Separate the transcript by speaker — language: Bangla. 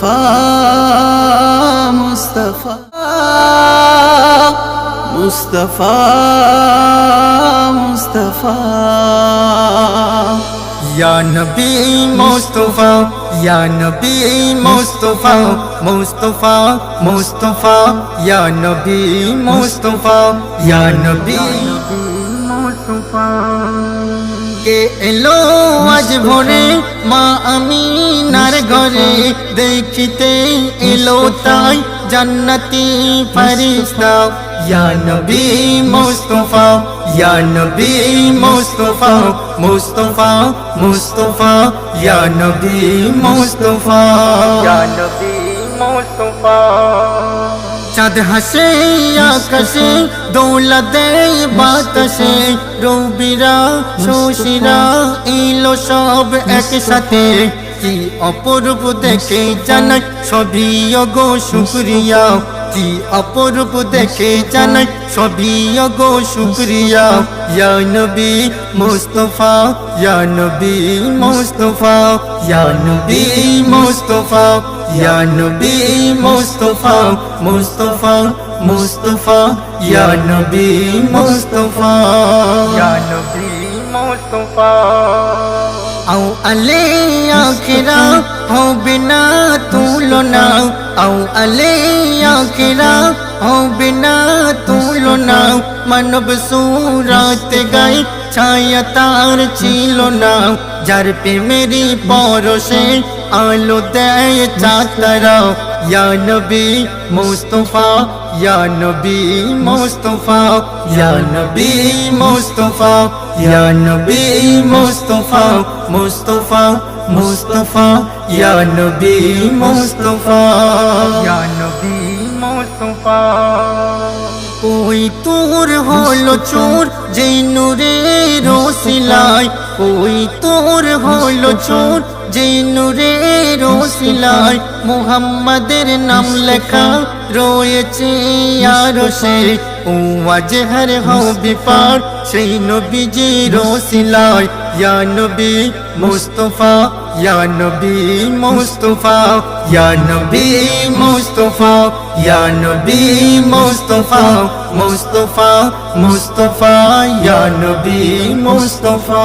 Speaker 1: মুস্তাফা মুস্তাফা মুস্তাফা মুস্তাফা
Speaker 2: या नबी मुस्तफा या नबी मुस्तफा मुस्तफा मुस्तफा या नबी मुस्तफा या नबी मुस्तफा के एलो आज भोरे मा आमिनार घरे देखते एलो ताई जन्नती फरिश्ता या नबी मुस्तफा या नबी मुस्तफा मुस्तफा मुस्तफा या नबी मुस्तफा या नबी मुस्तफा चाँद हसे आकाशे दौलते बातासे রবিরা শশীরা এলো সব একসাথে কি অপরূপ দেখে জানাই সবই গো শুকরিয়া কি অপরূপ দেখে জানাই সবই গো শুকরিয়া ইয়া নবী মুস্তাফা ইয়া নবী মুস্তাফা ইয়া নবী মুস্তাফা ইয়া নবী মুস্তাফা মুস্তাফা মুস্তাফা ইয়া নবী মুস্তাফা ইয়া নবী মুস্তাফা আও আলে আখিরা হবে না তুলনা আও আলে আখিরা হবে না তুলনা মানব সুরাত গায় ছায়া তার ছিল না যার প্রেমেরই পরশে আলো দেয় চাঁদরা ইয়া নবী মুস্তাফা ইয়া নবী মুস্তাফা ইয়া নবী মুস্তাফা ইয়া নবী মুস্তাফা মুস্তাফা মুস্তাফা ইয়া নবী মুস্তাফা ইয়া নবী মুস্তাফা ওই তোর হলো চোর যে নূরের ওসিলায় ওই তোর হলো চোর যে নূরের ওসিলায় মুহাম্মাদের নাম লেখা রয়েছে আরশে ও আজহার হবে পার সেই নবীজির ওসিলায় ইয়া নবী মুস্তাফা ইয়া নবী মুস্তাফা ইয়া নবী মুস্তাফা ইয়া নবী মুস্তাফা মুস্তাফা মুস্তাফা ইয়া নবী মুস্তাফা